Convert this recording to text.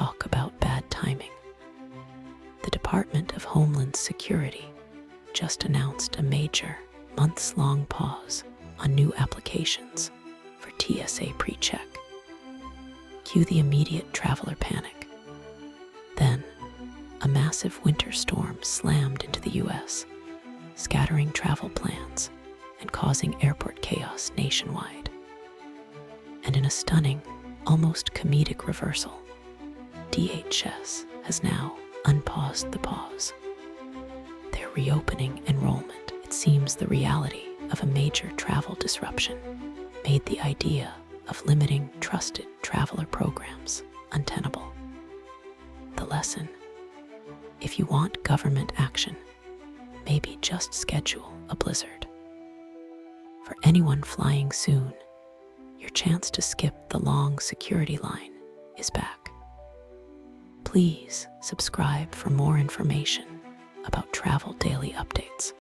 talk about bad timing. The Department of Homeland Security just announced a major, months-long pause on new applications for TSA PreCheck. Cue the immediate traveler panic. Then, a massive winter storm slammed into the U.S., scattering travel plans and causing airport chaos nationwide. And in a stunning, almost comedic reversal, DHS has now unpaused the pause. They're reopening enrollment. It seems the reality of a major travel disruption made the idea of limiting trusted traveler programs untenable. The lesson: if you want government action, maybe just schedule a blizzard. For anyone flying soon, your chance to skip the long security line is back. Please subscribe for more information about travel daily updates.